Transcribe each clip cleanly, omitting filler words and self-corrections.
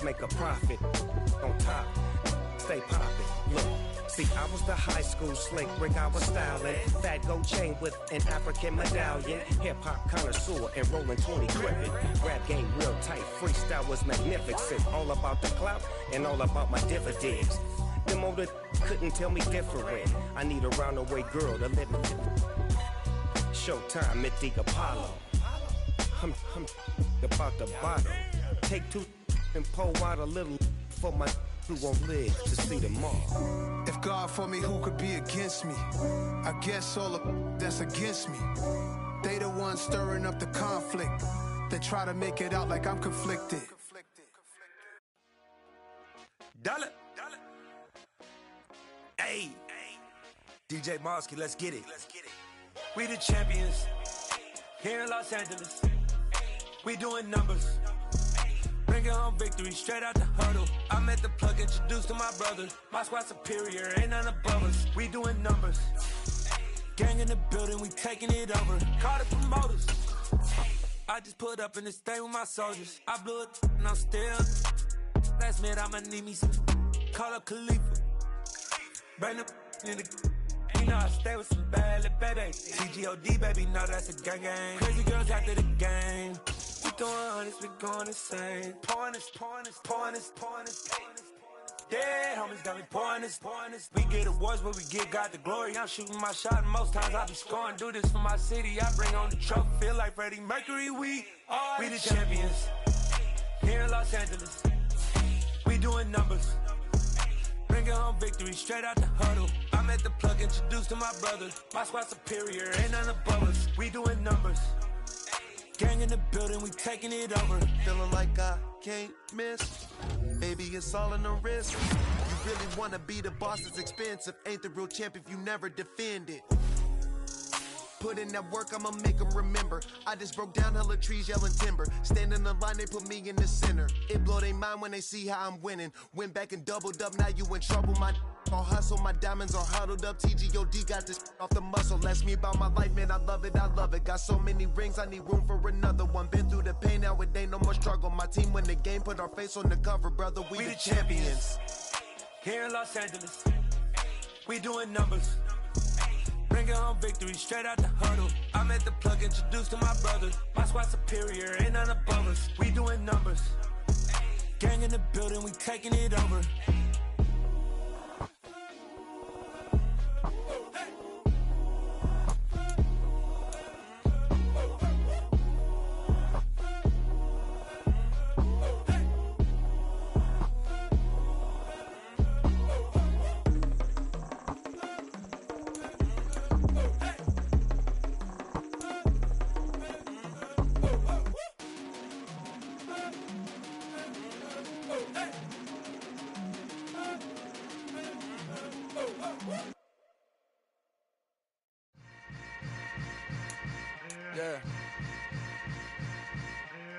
make a profit on top. Stay poppin', look. See, I was the high school slick Rick, I was styling. Fat gold chain with an African medallion. Hip-hop connoisseur and rolling 20 gripping. Rap game real tight, freestyle was magnificent. All about the clout and all about my dividends. Them older couldn't tell me different. I need a roundaway girl to live it. Showtime at the Apollo. I'm about the bottle. Take two and pour out a little for my who won't live to see tomorrow. If God for me, who could be against me? I guess all of that's against me. They the ones stirring up the conflict. They try to make it out like I'm conflicted. Dollar. Hey. DJ Myles, let's get it. We the champions here in Los Angeles. We doing numbers. Bringing home victory straight out the huddle. I'm at the plug, introduced to my brothers. My squad superior, ain't none above us. We doing numbers. Gang in the building, we taking it over. Call the promoters. I just put up in this thing with my soldiers. I blew it and I'm still. Last minute, I'ma need me some. Call up Khalifa. Bring the in the. You know I stay with some bad little baby. CGOD, baby, no, that's a gang gang. Crazy girls after the game. We doing honest, we going insane. Pouring this. Yeah, homies got me pouring this. We get awards, but we get God the glory. I'm shooting my shot, and most times I be scoring. Do this for my city, I bring on the trophy. Feel like Freddie Mercury, we the champions here in Los Angeles. We doing numbers. Bringing home victory straight out the huddle. I'm at the plug, introduced to my brothers. My squad superior, ain't none above us. We doing numbers. Gang in the building, we taking it over. Feeling like I can't miss. Baby, it's all in the wrist. You really wanna be the boss, it's expensive. Ain't the real champ if you never defend it. Put in that work, I'ma make them remember. I just broke down hella trees, yelling timber. Stand in the line, they put me in the center. It blow their mind when they see how I'm winning. Went back and doubled up, now you in trouble. My all hustle, my diamonds are huddled up. TGOD got this off the muscle. Ask me about my life, man, I love it. Got so many rings, I need room for another one. Been through the pain, now it ain't no more struggle. My team win the game, put our face on the cover, brother. We the champions. Here in Los Angeles, we doing numbers. Bringing home victory straight out the huddle. I'm at the plug, introduced to my brothers. My squad superior, ain't none above us. We doing numbers. Gang in the building, we taking it over.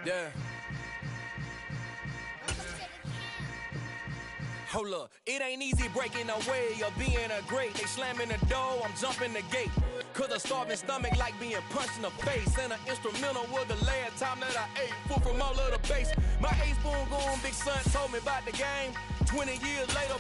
Yeah. Hold up, it ain't easy breaking away or being a great. They slamming the door, I'm jumping the gate. Cause a starving stomach like being punched in the face. And an instrumental was the last time that I ate. Food from all of the base. My ace boom goon, big son told me about the game. 20 years later,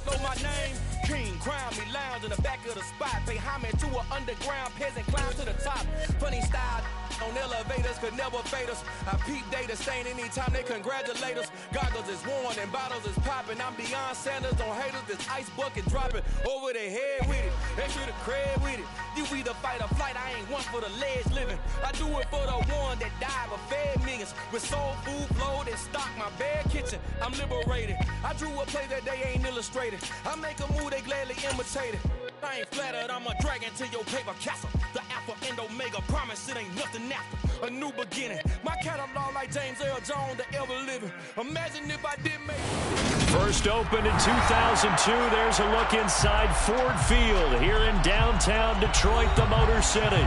know my name. King, crown me, lounge in the back of the spot. Pay homage to an underground peasant, climb to the top. Funny style on elevators could never fade us. I peep data stain anytime they congratulate us. Goggles is worn and bottles is popping. I'm beyond Sanders on haters, this ice bucket dropping over their head with it. Extra the cred with it. You either fight or flight, I ain't one for the ledge living. I do it for the one that died but fed millions. With soul food flowed and stocked my bare kitchen. I'm liberated. I drew a play that they ain't illustrated. I make a move, they gladly imitate it. I ain't flattered, I'm a dragon to your paper castle. The Alpha and Omega promise it ain't nothing after. A new beginning. My catalog like James Earl Jones, the ever living. Imagine if I didn't make it. First opened in 2002. There's a look inside Ford Field here in downtown Detroit, the Motor City.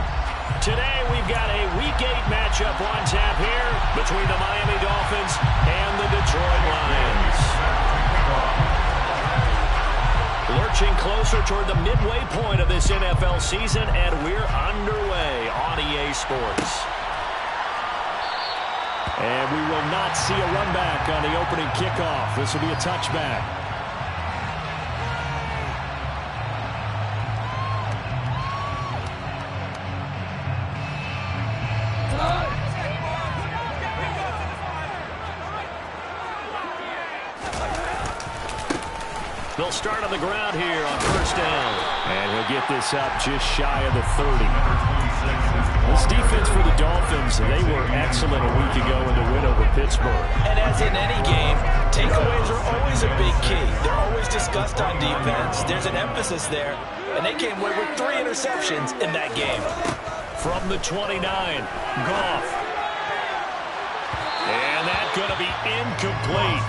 Today we've got a Week 8 matchup on tap here between the Miami Dolphins and the Detroit Lions. Lurching closer toward the midway point of this NFL season, and we're underway on EA Sports. And we will not see a run back on the opening kickoff. This will be a touchback. They'll start on the ground here on first down. And he'll get this up just shy of the 30. This defense for the Dolphins, they were excellent a week ago in the win over Pittsburgh. And as in any game, takeaways are always a big key. They're always discussed on defense. There's an emphasis there. And they came away with 3 interceptions in that game. From the 29, Goff. And that's going to be incomplete.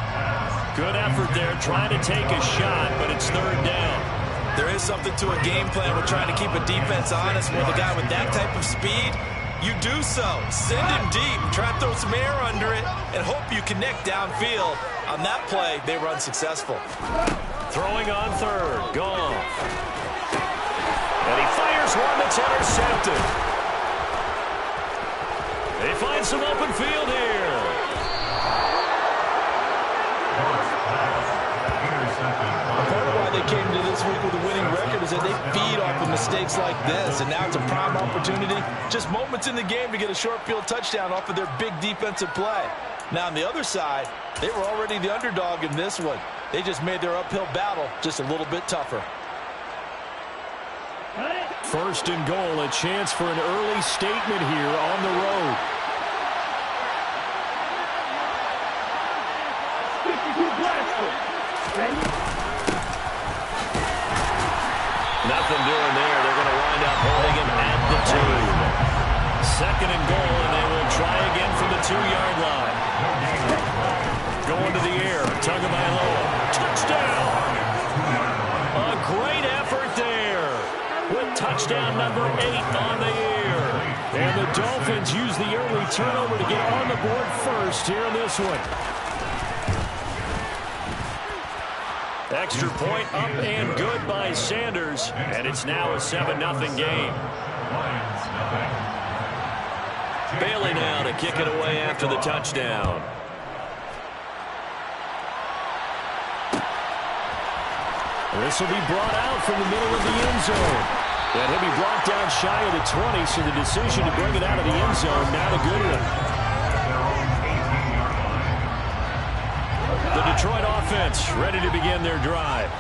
Good effort there, trying to take a shot, but it's third down. There is something to a game plan with trying to keep a defense honest. With a guy with that type of speed, you do so. Send him deep, try to throw some air under it, and hope you connect downfield. On that play, they were unsuccessful. Throwing on third, Goff. And he fires one that's intercepted. They find some open field here. Part of why they came to this week with a winning record is that they feed off of mistakes like this, and now it's a prime opportunity, just moments in the game to get a short field touchdown off of their big defensive play. Now on the other side, they were already the underdog in this one. They just made their uphill battle just a little bit tougher. First and goal, a chance for an early statement here on the road. Nothing doing there. They're going to wind up holding him at the 2. Second and goal, and they will try again from the 2-yard line. Going to the air. Tagovailoa. Touchdown! A great effort there. With touchdown number 8 on the air. And the Dolphins use the early turnover to get on the board first here in this one. Extra point up and good by Sanders, and it's now a 7-0 game. Bailey now to kick it away after the touchdown. This will be brought out from the middle of the end zone. And he'll be brought down shy of the 20, so the decision to bring it out of the end zone, not a good one. The Detroit offense ready to begin their drive.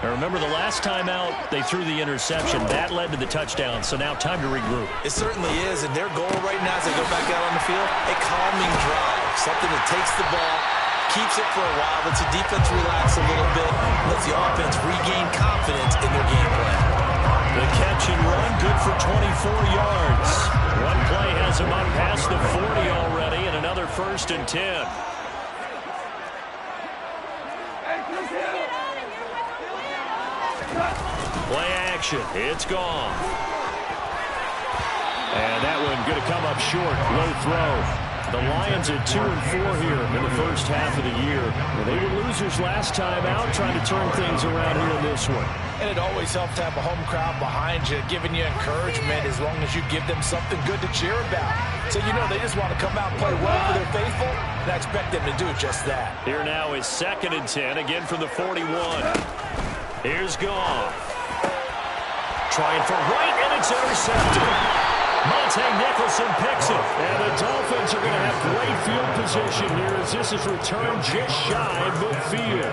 Now remember, the last time out, they threw the interception. That led to the touchdown, so now time to regroup. It certainly is, and their goal right now as they go back out on the field, a calming drive. Something that takes the ball, keeps it for a while, lets the defense relax a little bit, lets the offense regain confidence in their game plan. The catch and run, good for 24 yards. One play has him up past the 40 already, and another 1st and 10. Play action. It's gone. And that one going to come up short. Low throw. The Lions at 2-4 here in the first half of the year. They were losers last time out, trying to turn things around here in this one. And it always helps to have a home crowd behind you, giving you encouragement as long as you give them something good to cheer about. So you know they just want to come out and play well for their faithful, and I expect them to do just that. Here now is 2nd and 10, again from the 41. Here's Goff. Trying for right, and it's intercepted. Monte Nicholson picks it. And the Dolphins are going to have great field position here as this is returned just shy of midfield.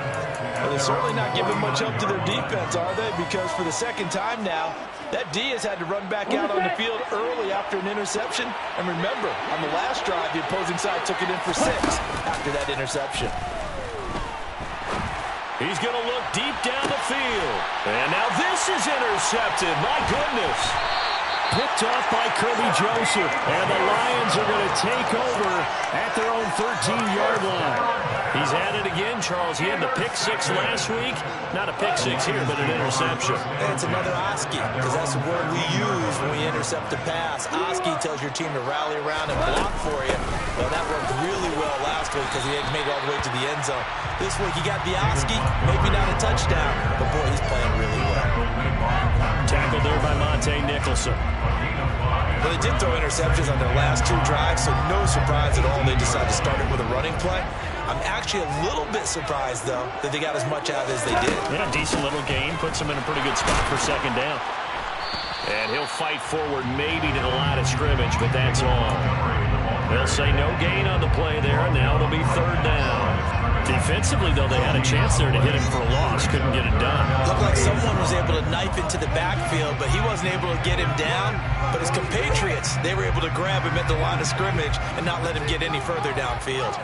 Well, they're certainly not giving much help to their defense, are they? Because for the second time now, that D has had to run back out on the field early after an interception. And remember, on the last drive, the opposing side took it in for 6 after that interception. He's going to look deep down the field. And now this is intercepted. My goodness. Picked off by Kirby Joseph. And the Lions are going to take over at their own 13-yard line. He's at it again, Charles. He had the pick six last week. Not a pick six here, but an interception. And it's another Oski, because that's the word we use when we intercept a pass. Oski tells your team to rally around and block for you. Well, that worked really well last week because he had made it all the way to the end zone. This week he got the Oski, maybe not a touchdown, but boy, he's playing really well. Tackled there by Monte Nicholson. Well, they did throw interceptions on their last 2 drives, so no surprise at all they decided to start it with a running play. I'm actually a little bit surprised, though, that they got as much out as they did. Yeah, decent little gain. Puts them in a pretty good spot for second down. And he'll fight forward maybe to the line of scrimmage, but that's all. They'll say no gain on the play there, and now it'll be third down. Defensively, though, they had a chance there to hit him for a loss. Couldn't get it done. Looked like someone was able to knife into the backfield, but he wasn't able to get him down. But his compatriots, they were able to grab him at the line of scrimmage and not let him get any further downfield.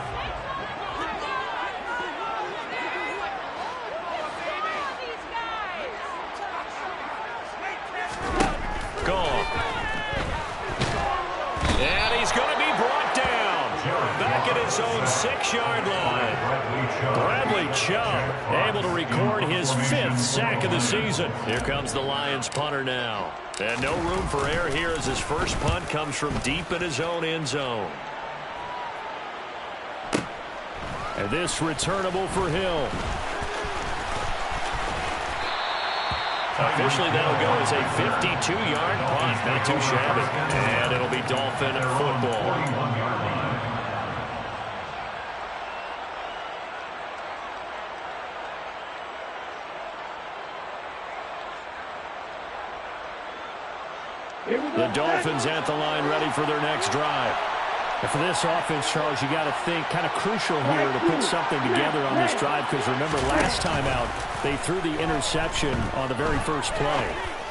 Gone. And he's going to be brought down. Back at his own 6-yard line. Bradley Chubb able to record his 5th sack of the season. Here comes the Lions punter now. And no room for error here as his first punt comes from deep in his own end zone. And this returnable for Hill. Officially, that'll go as a 52-yard punt. Not too shabby. And it'll be Dolphin football. The Dolphins at the line ready for their next drive. And for this offense, Charles, you got to think kind of crucial here to put something together on this drive because remember last time out, they threw the interception on the very first play.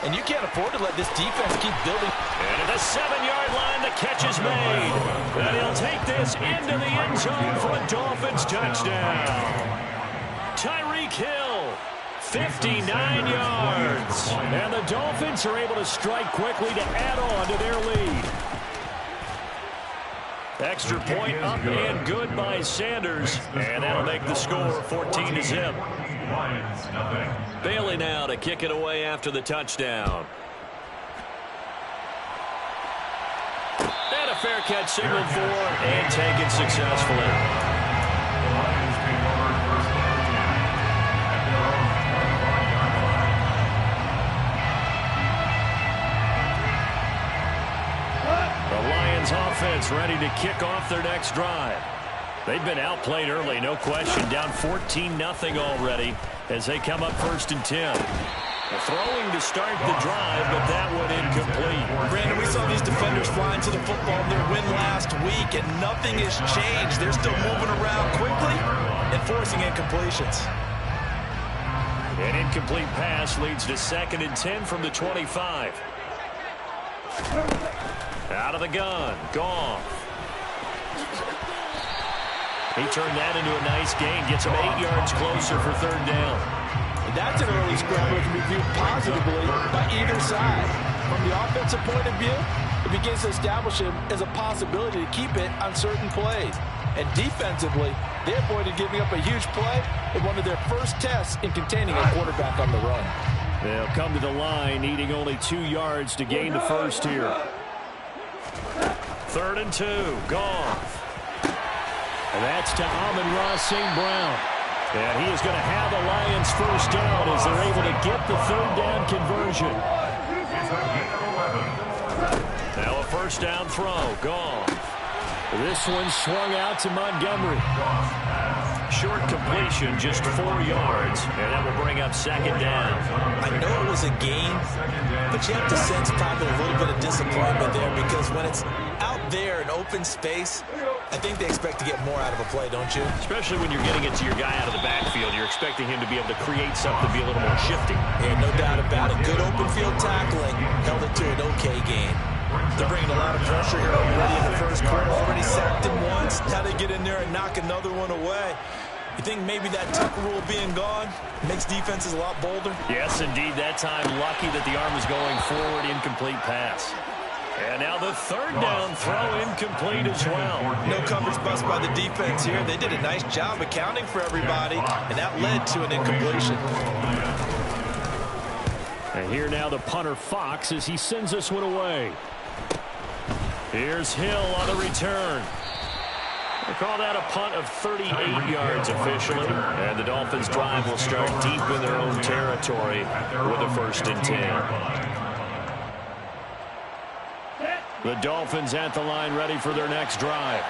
And you can't afford to let this defense keep building. And at the 7-yard line, the catch is made. And he'll take this into the end zone for a Dolphins touchdown. Tyreek Hill, 59 yards. And the Dolphins are able to strike quickly to add on to their lead. Extra point up and good by Sanders. And that'll make the score 14-0. Bailey now to kick it away after the touchdown. And a fair catch signaled for and taken successfully. Offense ready to kick off their next drive. They've been outplayed early, no question. Down 14-0 already as they come up 1st and 10. Throwing to start the drive, but that one incomplete. Brandon, we saw these defenders flying to the football in their win last week, and nothing has changed. They're still moving around quickly and forcing incompletions. An incomplete pass leads to 2nd and 10 from the 25. Out of the gun, Goff. He turned that into a nice gain, gets him 8 yards closer for 3rd down. And that's an early scramble that can be viewed positively by either side. From the offensive point of view, it begins to establish him as a possibility to keep it on certain plays. And defensively, they avoided giving up a huge play in one of their first tests in containing a quarterback on the run. They'll come to the line, needing only 2 yards to gain the first here. 3rd and 2, Goff. And that's to Amon-Ra St. Brown. And he is going to have the Lions first down as they're able to get the 3rd down conversion. Now a 1st down throw, Goff. This one swung out to Montgomery. Short completion, just 4 yards, and that will bring up 2nd down. I know it was a gain, but you have to sense probably a little bit of disappointment there because when it's out there in open space, I think they expect to get more out of a play, don't you? Especially when you're getting it to your guy out of the backfield. You're expecting him to be able to create something, be a little more shifty. Yeah, no doubt about it. Good open field tackling held it to an okay gain. They're bringing a lot of pressure here already in the first quarter. Already sacked him once. Now they get in there and knock another one away. You think maybe that tuck rule being gone makes defenses a lot bolder? Yes, indeed. That time, lucky that the arm was going forward. Incomplete pass. And now the third down throw incomplete as well. No coverage bust by the defense here. They did a nice job accounting for everybody, and that led to an incompletion. And here now the punter Fox as he sends this one away. Here's Hill on the return. They call that a punt of 38 yards officially. And the Dolphins drive will start deep in their own territory with a 1st and 10. The Dolphins at the line ready for their next drive.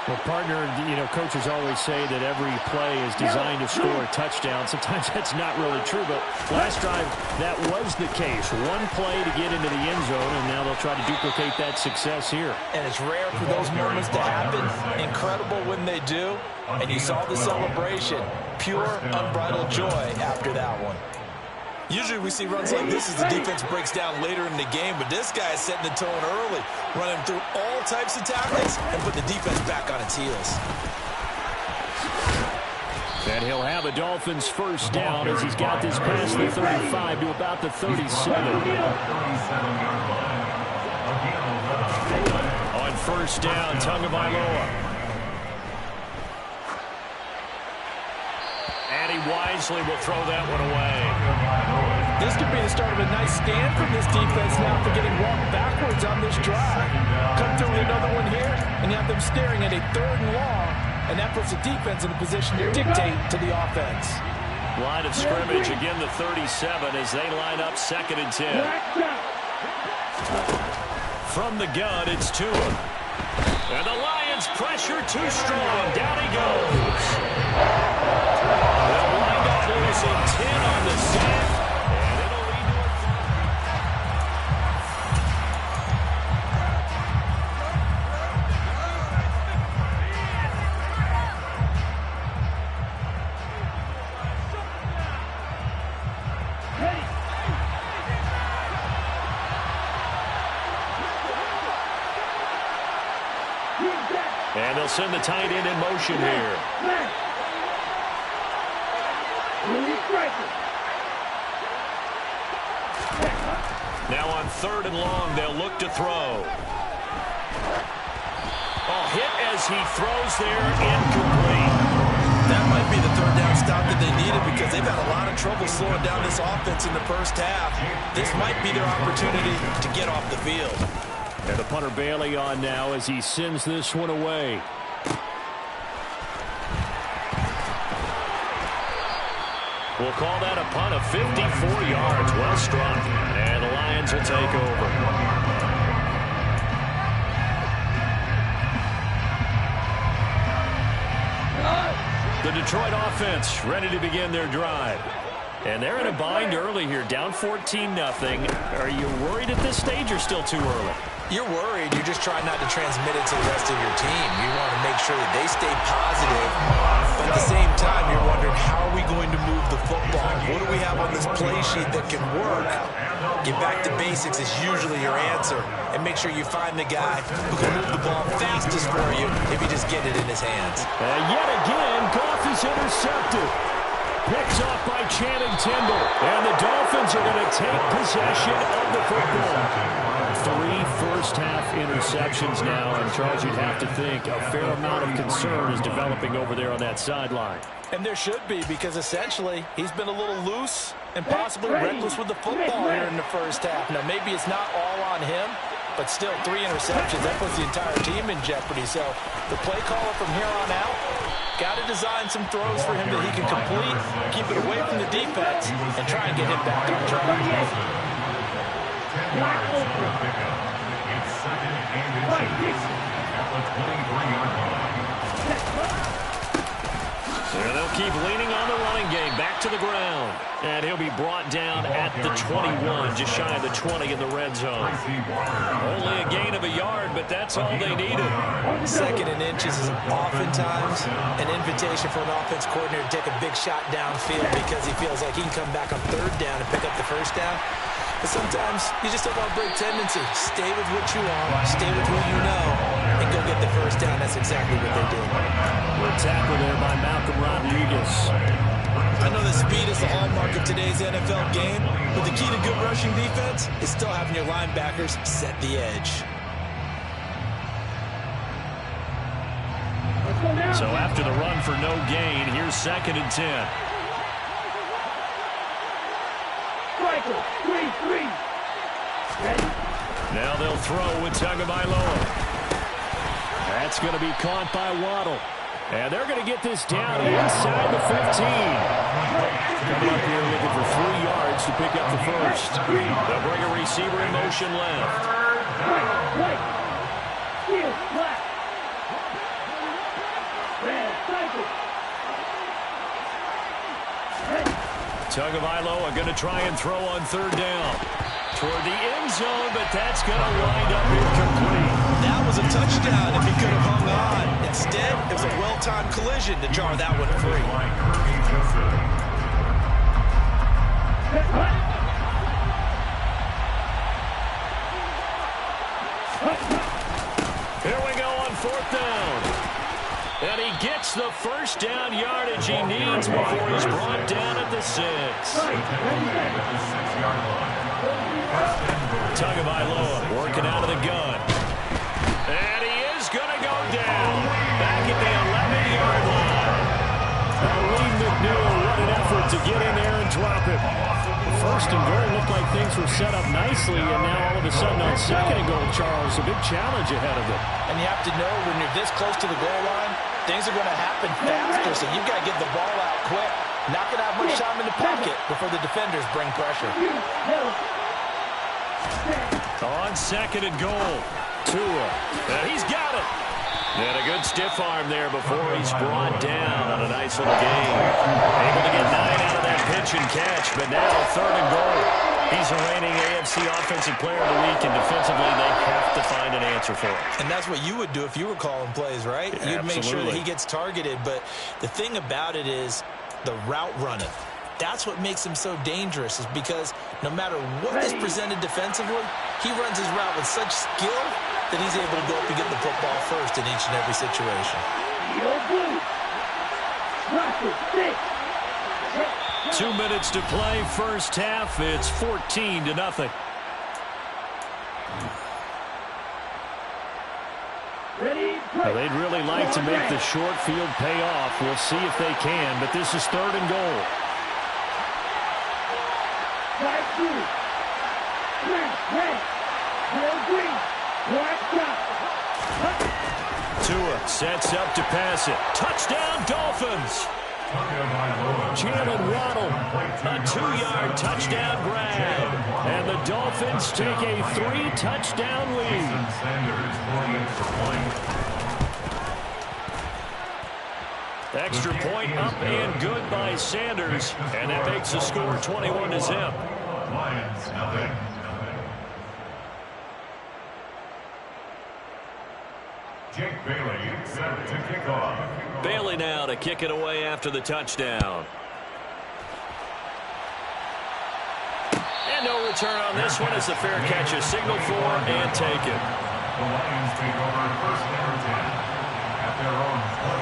Well, partner, coaches always say that every play is designed to score a touchdown. Sometimes that's not really true, but last drive, that was the case. One play to get into the end zone, and now they'll try to duplicate that success here. And it's rare for those moments to happen. Incredible when they do. And you saw the celebration. Pure, unbridled joy after that one. Usually we see runs like this as the defense breaks down later in the game, but this guy is setting the tone early, running through all types of tactics and put the defense back on its heels. And he'll have a Dolphins 1st down as he's got this past the 35 to about the 37. On 1st down, Tagovailoa. And he wisely will throw that one away. This could be the start of a nice stand from this defense now for getting walked backwards on this drive. Come through with another one here, and you have them staring at a 3rd and long, and that puts the defense in a position to dictate to the offense. Line of scrimmage, again the 37 as they line up 2nd and 10. From the gun, it's Tua. And the Lions pressure too strong. Down he goes. They'll wind up losing 10 on the sack. And it'll lead to and they'll send the tight end in motion here. Now on 3rd and long, they'll look to throw. Oh, hit as he throws there, incomplete. That might be the 3rd down stop that they needed because they've had a lot of trouble slowing down this offense in the 1st half. This might be their opportunity to get off the field. And the punter Bailey on now as he sends this one away. We'll call that a punt of 54 yards. Well struck. And the Lions will take over. The Detroit offense ready to begin their drive. And they're in a bind early here, down 14-0. Are you worried at this stage or still too early? You're worried. You're just trying not to transmit it to the rest of your team. You want to make sure that they stay positive. But at the same time, you're wondering, how are we going to move the football? What do we have on this play sheet that can work? Get back to basics is usually your answer. And make sure you find the guy who can move the ball fastest for you if you just get it in his hands. And yet again, Goff is intercepted. Picks off by Channing Tindall. And the Dolphins are going to take possession of the football. 3 first-half interceptions now. And, Charles, you'd have to think a fair amount of concern is developing over there on that sideline. And there should be, because essentially he's been a little loose and possibly reckless with the football here in the 1st half. Now, maybe it's not all on him, but still 3 interceptions. That puts the entire team in jeopardy. So the play caller from here on out got to design some throws for him that he can complete, keep it away from the defense, and try and get him back on track. And they'll keep leaning on the running game. Back to the ground. And he'll be brought down at the 21, just shy of the 20 in the red zone. Only a gain of a yard, but that's all they needed. 2nd and inches is oftentimes an invitation for an offense coordinator to take a big shot downfield because he feels like he can come back on 3rd down and pick up the 1st down. But sometimes you just don't want to break tendency. Stay with what you want, stay with who you know, and go get the 1st down. That's exactly what they did. We're tackled there by Malcolm Rodriguez. I know that speed is the hallmark of today's NFL game, But the key to good rushing defense is still having your linebackers set the edge. So after the run for no gain, here's 2nd and 10. Now they'll throw with Tagovailoa. That's going to be caught by Waddle. And they're going to get this down inside the 15. Coming up here looking for 3 yards to pick up the first. They'll bring a receiver in motion left. Tagovailoa going to try and throw on 3rd down. Toward the end zone, but that's going to wind up incomplete. That was a touchdown if he could have hung on. Instead, it was a well-timed collision to jar that one free. Here we go on 4th down. And he gets the first down yardage he needs before he's brought down at the 6. Tagovailoa working out of the gun. And he is going to go down. Back at the 11-yard line. Lee McNeil, what an effort to get in there and drop it. First and goal looked like things were set up nicely, and now all of a sudden on 2nd and goal, Charles, a big challenge ahead of them. And you have to know when you're this close to the goal line, things are going to happen faster, so you've got to get the ball out quick. Not going to have much time in the pocket before the defenders bring pressure. On 2nd and goal, Tua. And he's got it. And a good stiff arm there before he's brought down on a nice little game. Able to get 9 out of that pitch and catch, but now 3rd and goal. He's a reigning AFC Offensive Player of the Week, and defensively they have to find an answer for him. And that's what you would do if you were calling plays, right? Yeah, you'd make sure that he gets targeted, but the thing about it is the route running. That's what makes him so dangerous, is because no matter what is presented defensively, he runs his route with such skill that he's able to go up and get the football first in each and every situation. 2 minutes to play, first half. It's 14-0. Well, they'd really like to make the short field pay off. We'll see if they can, but this is 3rd and goal. Tua sets up to pass it. Touchdown, Dolphins. Jalen Waddle, a 2-yard touchdown grab. And the Dolphins take a 3-touchdown lead. Extra point up and good by Sanders. And that makes the score 21-0. Lions, nothing. Jake Bailey set to kick off. Bailey now to kick it away after the touchdown. And no return on this one as the fair catch is signaled for and taken. The Lions take over 1st and 10 at their own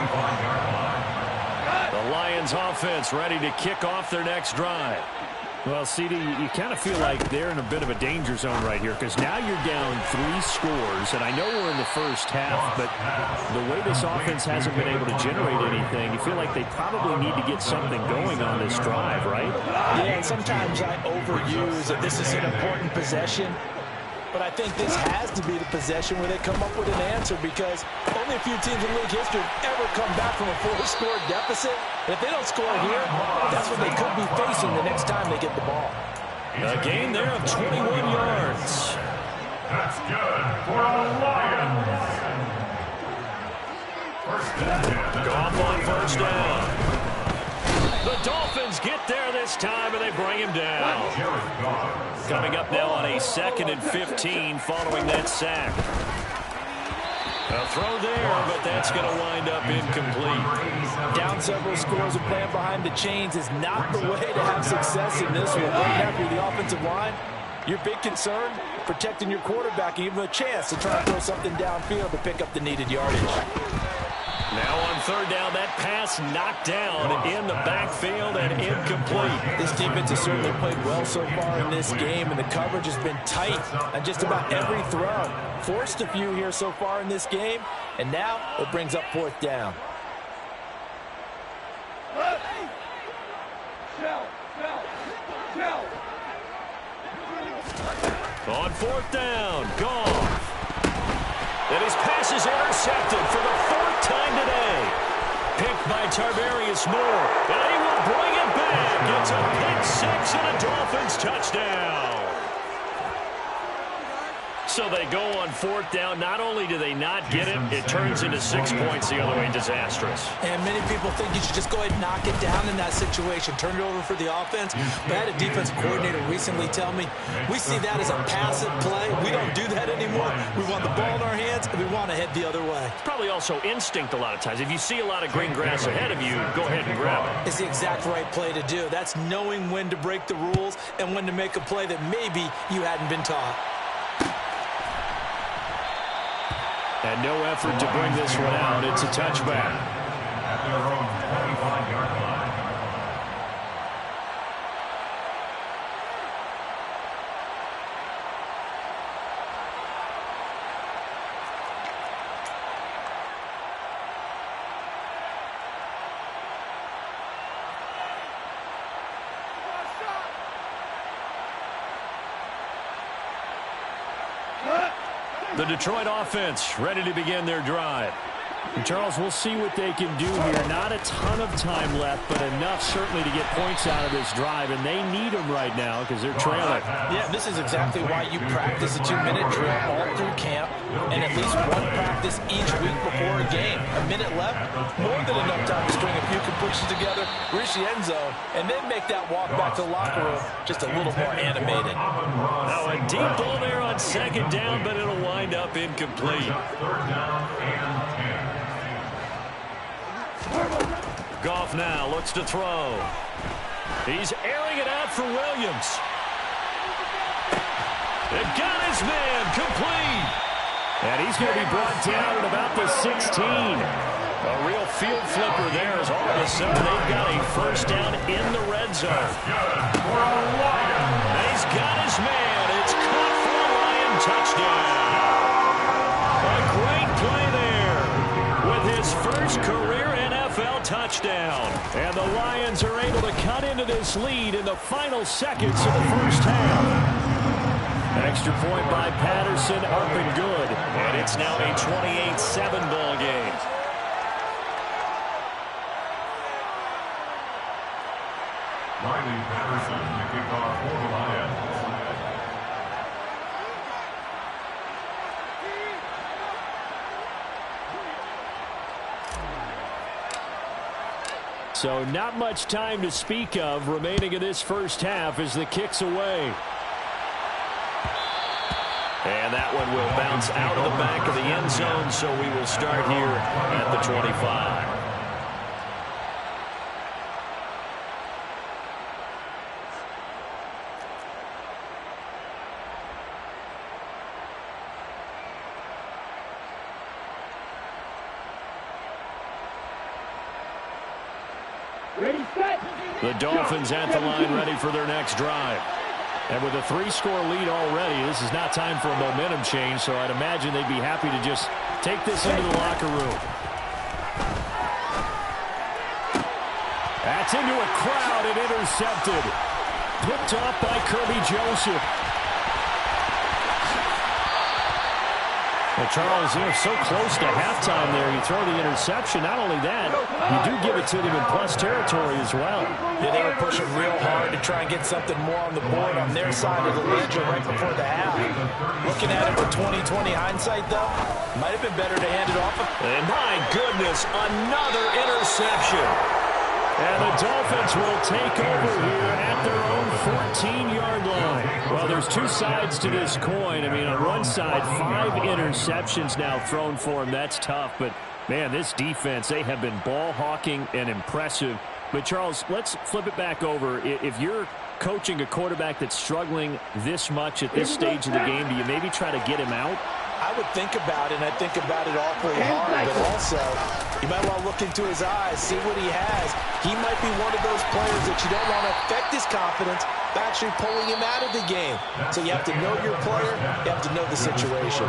25-yard line. The Lions offense ready to kick off their next drive. Well, CD, you kind of feel like they're in a bit of a danger zone right here because now you're down 3 scores, and I know we're in the first half, but the way this offense hasn't been able to generate anything, you feel like they probably need to get something going on this drive, right? Yeah, and sometimes I overuse that this is an important possession, but I think this has to be the possession where they come up with an answer, because only a few teams in league history have ever come back from a 4-score deficit. And if they don't score here, that's what they could be facing the next time they get the ball. A gain there of 21 yards. That's good for the Lions. First and 10. Go up on first down. The Dolphins get there this time, and they bring him down. Coming up now on a 2nd and 15 following that sack. A throw there, but that's going to wind up incomplete. Down several scores and playing behind the chains is not the way to have success in this one. Right after the offensive line, your big concern, protecting your quarterback and give him a chance to try and throw something downfield to pick up the needed yardage. Now on 3rd down, that pass knocked down in the backfield, field and incomplete. This defense has certainly played well so far in this game, and the coverage has been tight on just about every throw. Forced a few here so far in this game, and now it brings up 4th down. On 4th down, Goff. And his pass is intercepted for the 4th time today. Picked by Tarvarius Moore. And he will bring it back. It's a pick 6 and a Dolphins touchdown. So they go on 4th down. Not only do they not get it, it turns into 6 points the other way. Disastrous. And many people think you should just go ahead and knock it down in that situation. Turn it over for the offense. But I had a defensive coordinator recently tell me, we see that as a passive play. We don't do that anymore. We want the ball in our hands, and we want to head the other way. It's probably also instinct a lot of times. If you see a lot of green grass ahead of you, go ahead and grab it. It's the exact right play to do. That's knowing when to break the rules and when to make a play that maybe you hadn't been taught. And no effort to bring this one out. It's a touchback. At their own 25-yard line. The Detroit offense ready to begin their drive. And Charles, we'll see what they can do here. Not a ton of time left, but enough certainly to get points out of this drive, and they need them right now because they're trailing. Yeah, this is exactly why you practice a 2-minute drill all through camp and at least one practice each week before a game. A minute left, more than enough time to string a few completions together, reach the end zone, and then make that walk back to the locker room just a little more animated. Now a deep ball there on 2nd down, but it'll wind up incomplete. 3rd down and 10. Goff now looks to throw. He's airing it out for Williams. It got his man complete. And he's going to be brought down at about the 16. A real field flipper there as all of a sudden they've got a 1st down in the red zone. And he's got his man. It's caught for a Lion touchdown. A great play there with his first career NFL touchdown. And the Lions are able to cut into this lead in the final seconds of the 1st half. An extra point by Patterson, up and good. And it's now a 28-7 ball game. Riley Patterson, the kickoff for the Lions. So not much time to speak of remaining in this 1st half as the kick's away. And that one will bounce out of the back of the end zone, so we will start here at the 25. The Dolphins at the line ready for their next drive. And with a 3-score lead already, this is not time for a momentum change, so I'd imagine they'd be happy to just take this into the locker room. That's into a crowd and intercepted. Picked off by Kirby Joseph. Well, Charles, so close to halftime there. You throw the interception. Not only that, you do give it to them in plus territory as well. Yeah, they were pushing real hard to try and get something more on the board on their side of the ledger right before the half. Looking at it with 20/20 hindsight, though, might have been better to hand it off. And my goodness, another interception. And the Dolphins will take over here at their own 14-yard line. Well, there's two sides to this coin. I mean, on one side, 5 interceptions now thrown for him. That's tough. But, man, this defense, they have been ball hawking and impressive. But, Charles, let's flip it back over. If you're coaching a quarterback that's struggling this much at this stage of the game, do you maybe try to get him out? I would think about it, and I think about it awfully hard, but also you might want to look into his eyes, see what he has. He might be one of those players that you don't want to affect his confidence by actually pulling him out of the game. So you have to know your player, you have to know the situation.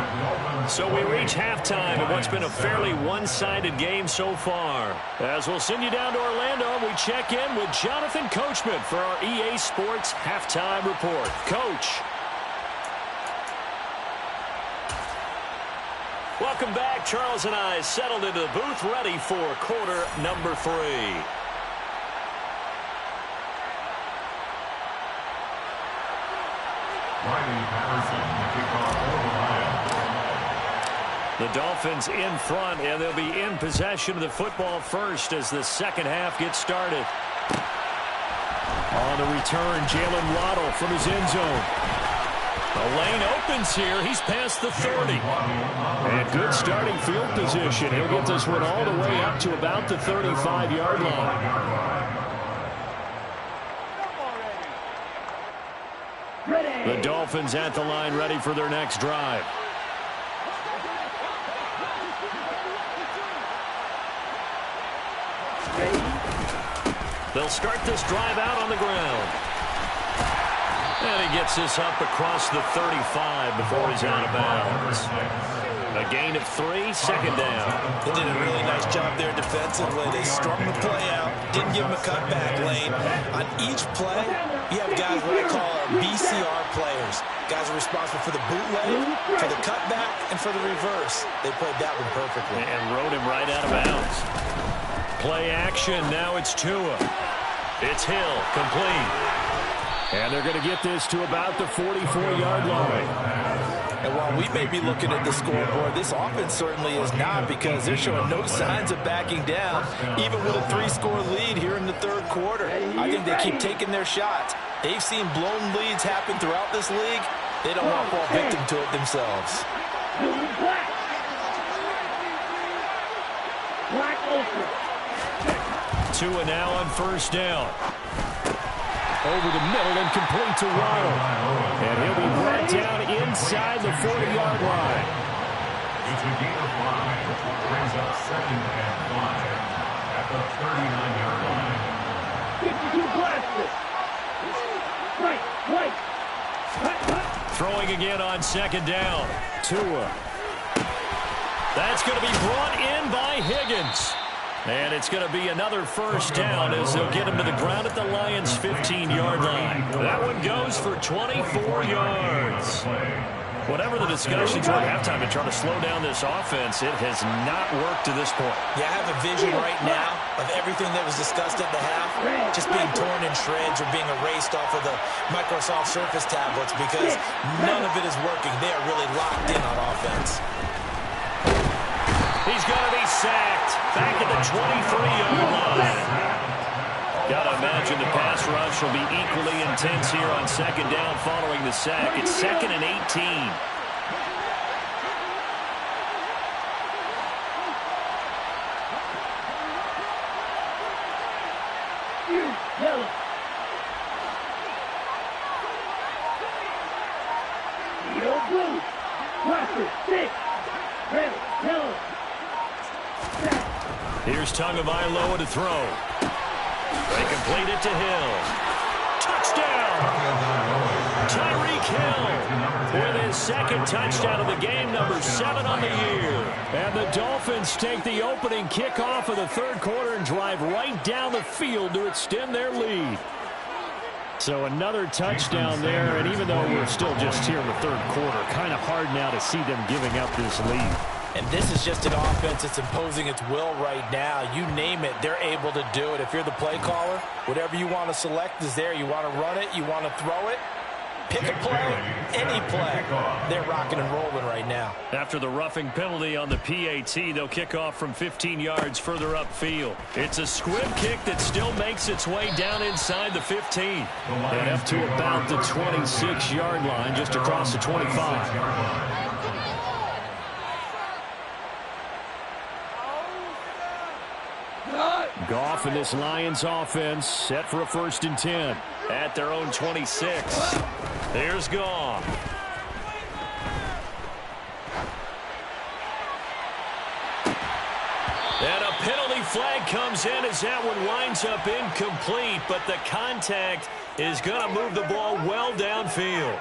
So we reach halftime in what's been a fairly one-sided game so far. As we'll send you down to Orlando, we check in with Jonathan Coachman for our EA Sports Halftime Report. Coach. Welcome back. Charles and I settled into the booth, ready for quarter number 3. The Dolphins in front, and they'll be in possession of the football first as the second half gets started. On the return, Jalen Waddle from his end zone. The lane opens here. He's past the 30. And good starting field position. He'll get this one all the way up to about the 35-yard line. The Dolphins at the line, ready for their next drive. They'll start this drive out on the ground. And he gets this up across the 35 before he's out of bounds. A gain of 3, second down. They did a really nice job there defensively. They strung the play out, didn't give him a cutback lane. On each play, you have guys what I call our BCR players. Guys are responsible for the bootleg, for the cutback, and for the reverse. They played that one perfectly. And rode him right out of bounds. Play action, now it's Tua. It's Hill, complete. And they're going to get this to about the 44-yard line. And while we may be looking at the scoreboard, this offense certainly is not, because they're showing no signs of backing down, even with a 3-score lead here in the third quarter. I think they keep taking their shots. They've seen blown leads happen throughout this league. They don't want to fall victim to it themselves. Tua now on first down. Over the middle and complete to Waddle. And he'll be brought down inside the 40-yard line. It's a gain of 5, which brings up 2nd and 5 at the 39-yard line. Throwing again on second down. Tua. That's going to be brought in by Higgins. And it's going to be another first down as they'll get him to the ground at the Lions' 15-yard line. That one goes for 24 yards. Whatever the discussions were at halftime to try to slow down this offense, it has not worked to this point. Yeah, I have a vision right now of everything that was discussed at the half just being torn in shreds or being erased off of the Microsoft Surface tablets, because none of it is working. They are really locked in on offense. He's going to be sacked back at the 23-yard line. Got to imagine the pass rush will be equally intense here on second down following the sack. It's 2nd and 18. Here's Tagovailoa to throw. They complete it to Hill. Touchdown! Tyreek Hill with his second touchdown of the game, number 7 on the year. And the Dolphins take the opening kickoff of the third quarter and drive right down the field to extend their lead. So another touchdown there, and even though we're still just here in the third quarter, kind of hard now to see them giving up this lead. And this is just an offense that's imposing its will right now. You name it, they're able to do it. If you're the play caller, whatever you want to select is there. You want to run it, you want to throw it, pick a play, any play. They're rocking and rolling right now. After the roughing penalty on the PAT, they'll kick off from 15 yards further upfield. It's a squib kick that still makes its way down inside the 15. And up to about the 26-yard line, just across the 25. Goff and this Lions offense set for a 1st and 10 at their own 26. Here's Goff. flag comes in as that one winds up incomplete, but the contact is going to move the ball well downfield.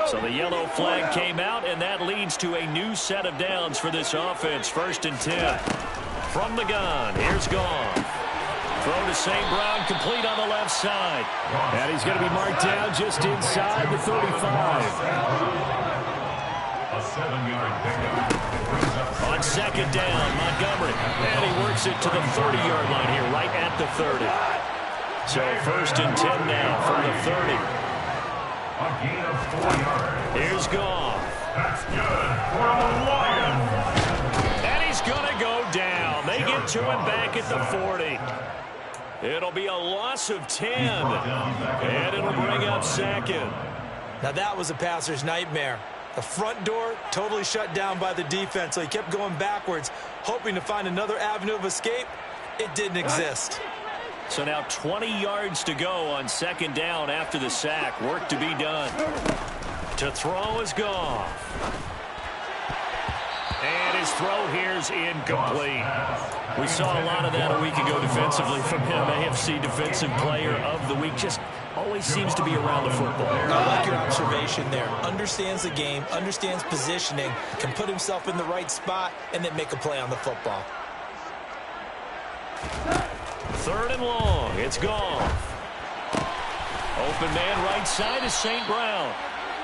So the yellow flag came out, and that leads to a new set of downs for this offense. 1st and 10. From the gun, here's Goff. Throw to St. Brown, complete on the left side. And he's going to be marked down just inside the 35. A 7-yard pickup. On 2nd down, Montgomery. And he works it to the 30-yard line here, right at the 30. So 1st and 10 now from the 30. A gain of 4 yards. Here's Goff. That's good for the Lions. And he's going to go down. They get to him back at the 40. It'll be a loss of 10. And it'll bring up 2nd. Now that was a passer's nightmare. The front door totally shut down by the defense, so he kept going backwards, hoping to find another avenue of escape. It didn't exist. So now 20 yards to go on 2nd down after the sack. Work to be done. To throw is Goff. And his throw here's incomplete. We saw a lot of that a week ago defensively from him. AFC Defensive Player of the Week. Just always seems to be around the football. I like your observation there. Understands the game, understands positioning, can put himself in the right spot, and then make a play on the football. 3rd and long. It's Goff. Open man right side is St. Brown.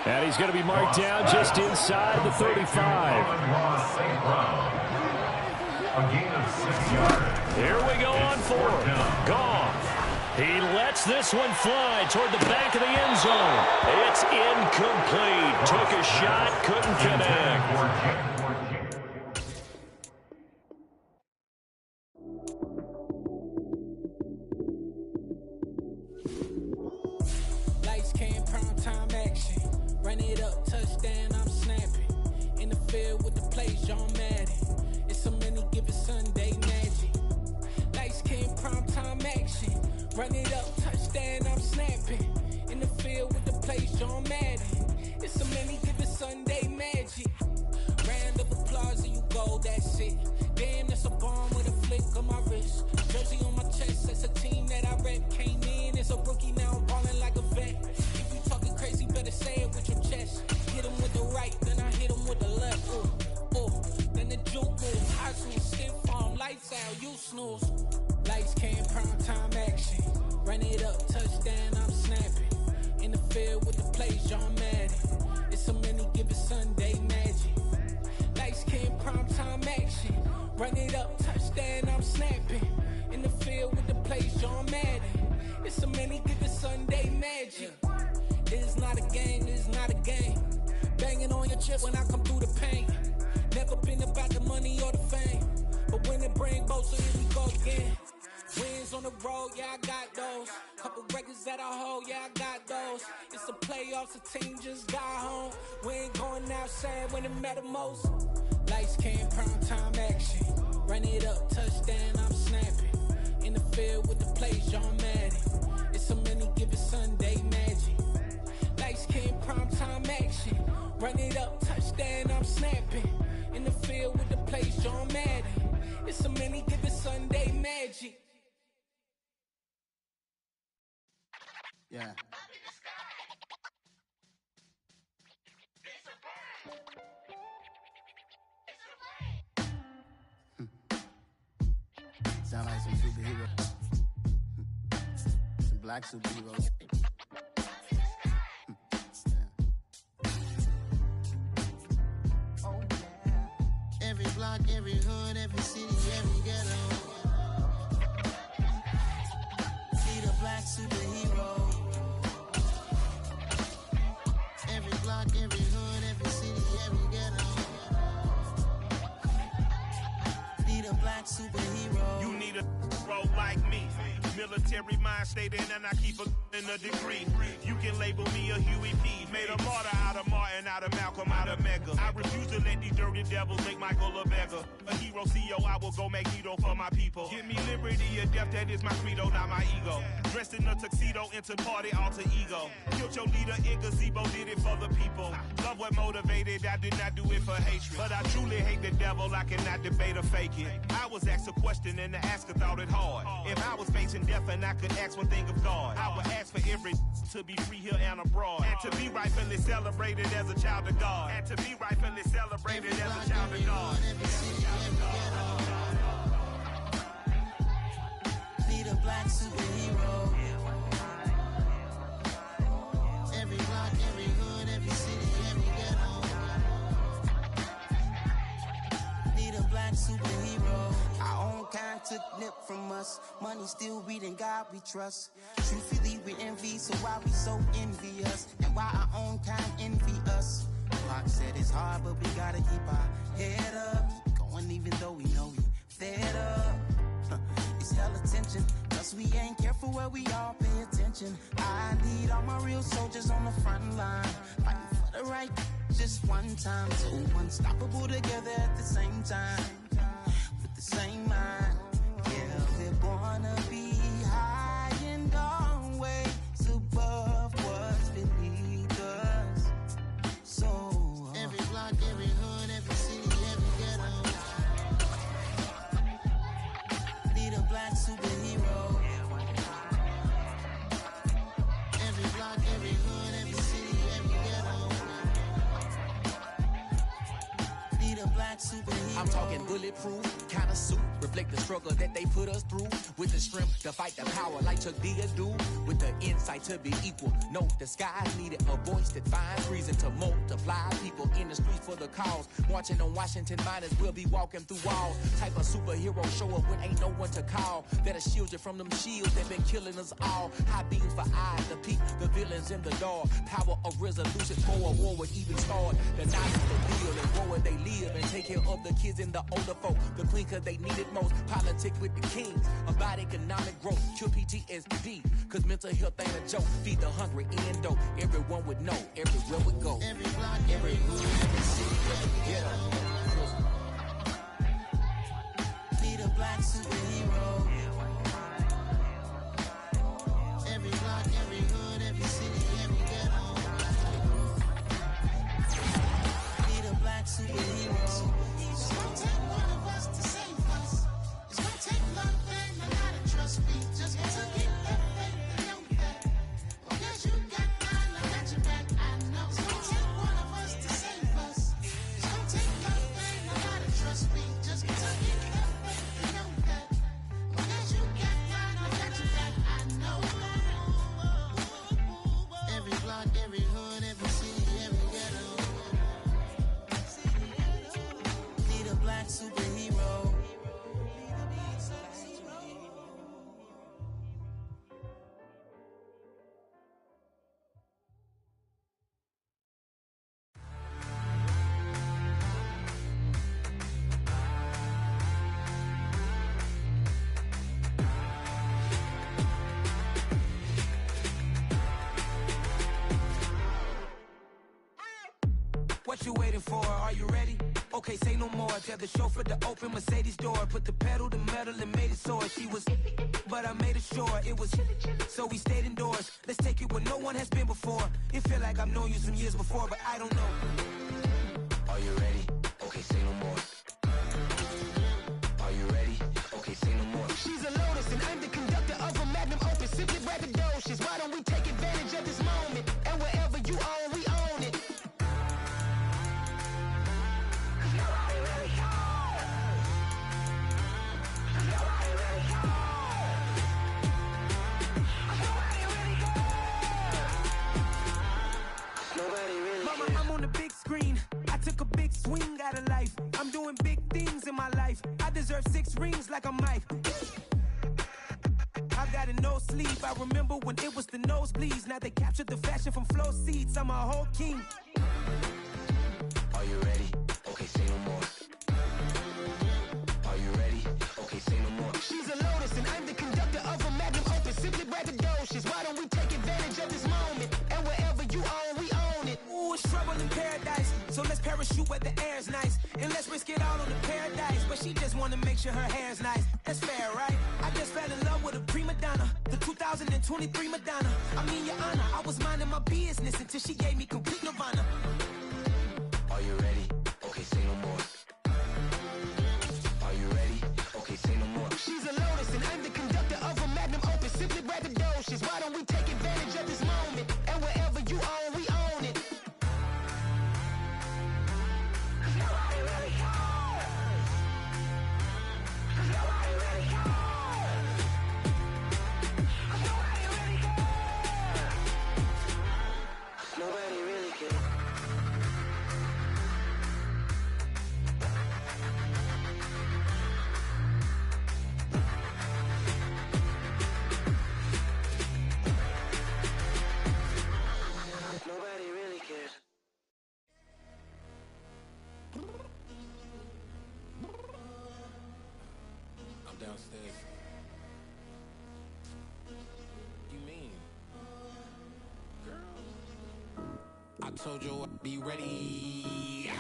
And he's going to be marked down just inside the 35. A gain of 6 yards. Here we go on 4th. Goff. He lets this one fly toward the back of the end zone. It's incomplete. Took a shot, couldn't connect. Lights came, prime time action. Run it up, touchdown, I'm snapping. In the field with the play, John Madden. It's a many given Sunday magic. Lights came, prime time action. Run it up, touchdown, I'm snapping. In the field with the play, John Madden. It's a many given Sunday magic. Round of applause and you go, that's it. Damn, that's a bomb with a flick on my wrist. Jersey on my chest, that's a team that I rep. Came in as a rookie, now I'm balling like a vet. If you talking crazy, better say it with your chest. Hit him with the right, then I hit him with the left. Then the juke move, high school, stiff farm, lights out, you snooze. Lights came, prime time action. Run it up, touchdown, I'm snapping. In the field with the play, John Madden. It's a many given Sunday magic. Lights came, prime time action. Run it up, touchdown, I'm snapping. In the field with the play, John Madden. It's a many given Sunday magic. It is not a game, it is not a game. Banging on your chip when I come through the paint. Never been about the money or the fame. But when it bring both, so here we go again. Wins on the road, yeah, I got those. Couple records that I hold, yeah, I got those. It's the playoffs, the team just got home. We ain't going outside when it matter most. Lights came, prime time action. Run it up, touchdown, I'm snapping. In the field with the play, John Madden. It's a many given Sunday magic. Lights came, prime time action. Run it up, touchdown, I'm snapping. In the field with the play, John Madden. It's a many given Sunday magic. Yeah. Sound like some superheroes. Some black superheroes. Oh, yeah. Every block, every hood, every city, every ghetto. Need a black superhero. Every block, every hood, every city, every ghetto. Need a black superhero. You need a role like me. Military mind state and I keep in a degree. You can label me a Huey P. Made a martyr out of Martin, out of Malcolm, out of Mega. I refuse to let these dirty devils make Michael a beggar. A hero CEO, I will go Magneto for my people. Give me liberty or death, that is my credo, not my ego. Dressed Dressed in a tuxedo, into party alter ego. Killed your leader in gazebo, did it for the people. Love what motivated, I did not do it for hatred. But I truly hate the devil, I cannot debate or fake it. I was asked a question and the asker thought it hard. If I was facing death and I could ask one thing of God, I would ask for every to be free here and abroad. And to be rightfully celebrated as a child of God. And to be rightfully celebrated as a child of God. Need a black superhero. Every block, every hood, every city, every ghetto. Need a black superhero. Our own kind took nip from us. Money still reading God we trust. Truthfully we envy, so why we so envious? And why our own kind envy us? Pac said it's hard, but we gotta keep our head up. Going even though we know we fed up. It's hell attention, cause we ain't careful where we all pay attention. I need all my real soldiers on the front line, fighting for the right just one time. So unstoppable together at the same time, with the same mind. Yeah, we're gonna be high and always above what's beneath us. So every block, every hood, every city, every ghetto. Need a black superhero. Every block, every hood, every city, every ghetto. Need a black superhero. I'm talking bulletproof, kind of suit, reflect the struggle that they put us through. With the strength to fight the power like Chuck D do. With the insight to be equal. No, the skies needed a voice that finds reason to multiply. People in the streets for the cause. Marching on Washington, might as well be walking through walls. Type of superhero show up when ain't no one to call. That'll shield you from them shields that been killing us all. High beams for eyes to peek the villains in the dark. Power of resolution for a war would even start. The Nazis the deal and war where they live and take care of the kids and the older folk. The clean cause they need it most. Politic with the kings about economic growth. Cure PTSD cause mental health ain't a joke. Feed the hungry in dope. Everyone would know everywhere we go. Every block, every hood, every city, every ghetto. Need a black superhero. Every block, every hood, every city, every ghetto. Need a black superhero. It's gonna take one of us to save us. It's gonna take love and a lot of trust. We just got to get that faith and know that. Well, guess you got mine, I got your back, I know. It's gonna take one of us to save us. It's gonna take love and a lot of trust. We just got to get that faith and know that. Well, guess you got mine, I got your back, I know. Every block, every hood, every city, every ghetto. Need a black superhero. What you waiting for? Are you ready? Okay, say no more. Tell the chauffeur to open Mercedes door. Put the pedal to metal and made it soar. She was, but I made it sure it was. So we stayed indoors. Let's take it where no one has been before. It feel like I've known you some years before, but I don't know. Are you ready? Okay, say no more. Are you ready? Okay, say no more. She's a Lotus and I'm the conductor of a magnum opus. Simply braggadocious. Why don't we take advantage of this moment? And wherever you own, we own it. Mama, I'm on the big screen. I took a big swing out of life. I'm doing big things in my life. I deserve 6 rings like I'm Mike. I've got a no sleep. I remember when it was the nosebleeds. Now they captured the fashion from flow seats. I'm a whole king. Are you ready? Okay, say no more. Are you ready? Okay, say no more. She's a Lotus and I'm the conductor of a magnum opus. Simply braggadocious. Why don't we take advantage of this moment? And wherever you own, we own it. Ooh, it's trouble in paradise. So let's parachute where the air's nice. And let's risk it all on the paradise. But she just wanna make sure her hair's nice. That's fair, right? I just fell in love with a prima donna. The 2000 2023 Madonna. I mean, Your Honor, I was minding my business until she gave me complete nirvana. Are you ready? Okay, say no more. Are you ready? Okay, say no more. She's a lotus and I'm the conductor of a magnum opus. Simply braggadocious. Why don't we take advantage of this moment? And wherever you own, we own it. Nobody really cares. Nobody really cares. Nobody really cares. Nobody really cares. Nobody really cares. I'm downstairs. You mean? Girl, I told you I'd be ready.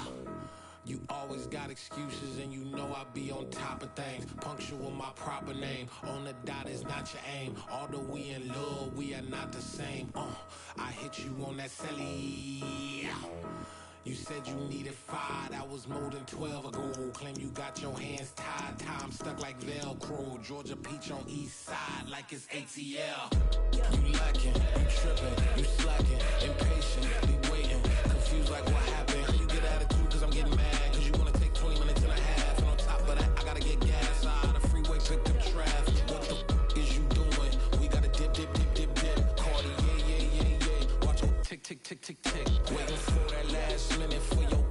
You always got excuses and you know I be on top of things. Punctual my proper name. On the dot is not your aim. Although we in love, we are not the same. I hit you on that celly. You said you needed 5, that was more than 12 ago. Claim you got your hands tied, time stuck like Velcro. Georgia Peach on east side like it's ATL. You lacking, you tripping, you slacking, impatient, be waiting, confused like what happened. You get attitude cause I'm getting mad, cause you wanna take 20 minutes and a half. And on top of that, I gotta get gas out of the freeway, pick up traffic. What the f is you doing? We gotta dip, dip, dip, dip, dip. Cardi, yeah. Watch your tick, tick, tick, tick, tick. Waiting for that last minute for your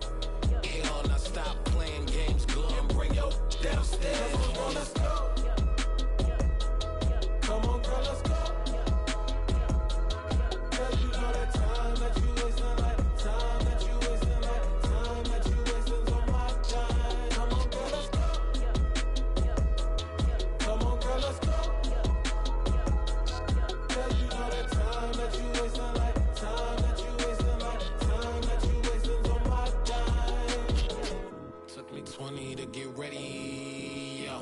hell. Now stop playing games, go and bring your downstairs. Come on, let's go. Come on, girl, let's go. Cause you know that time that you wasting, like time that you wasting, like time that you wasting's on my time. Come on, girl, let's go. Come on, girl, let's go. Cause you know that time that you wasting, like time that you wasting, like time that you wasting's on my time. Took me 20 to get ready, yo.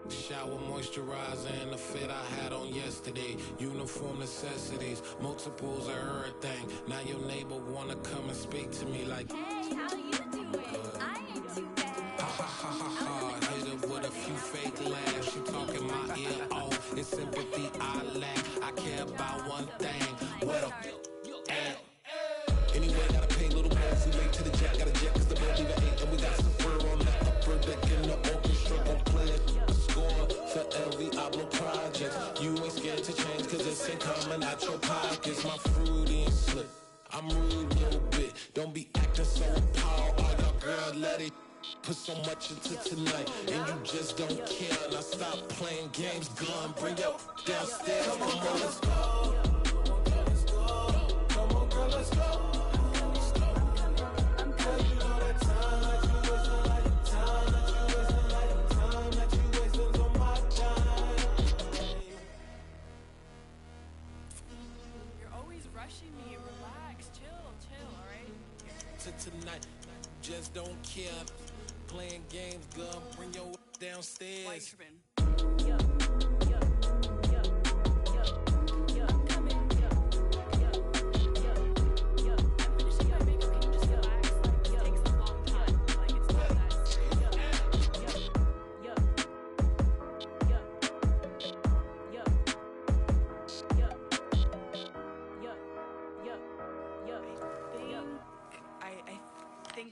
Shower, moisturizer, and the fit I had on yesterday. Uniform necessities, multiples of everything. Now your neighbor wanna come and speak to me like, hey, how you doing? I ain't too bad. Ha ha ha ha ha. Hit her with a few fake laughs. She talking my ear off. It's sympathy I lack. I care about one thing. What a at. Anyway, gotta pay a little more if we late to the jet. Got a jet cause the boat leave at 8. And we got some fur on the upper deck in the orchestra. Gon' play a score for every album project. You ain't scared to change cause it's ain't coming out your pockets. My fruity and slip. I'm rude a little bit. Don't be acting so appalled. All y'all girl, let it put so much into tonight. And you just don't care. Now stop playing games. Gun, bring your downstairs. Come on, let's go. Come on, girl, let's go. Tonight, just don't care. Playing games, gun, bring your downstairs.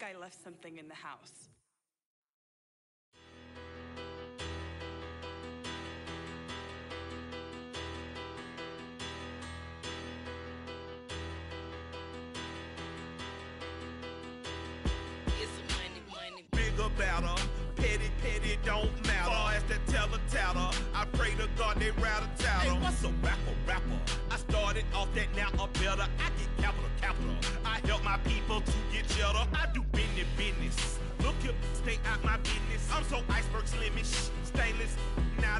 I left something in the house. Bigger, better, petty, don't matter. Far as the teller, I pray to God they rattle tattle. Hey, what's a rapper? I started off that, now I'm better. I get capital. I help my people to get cheddar. I do business. Look here, stay out my business. I'm so iceberg slimish, stainless. Now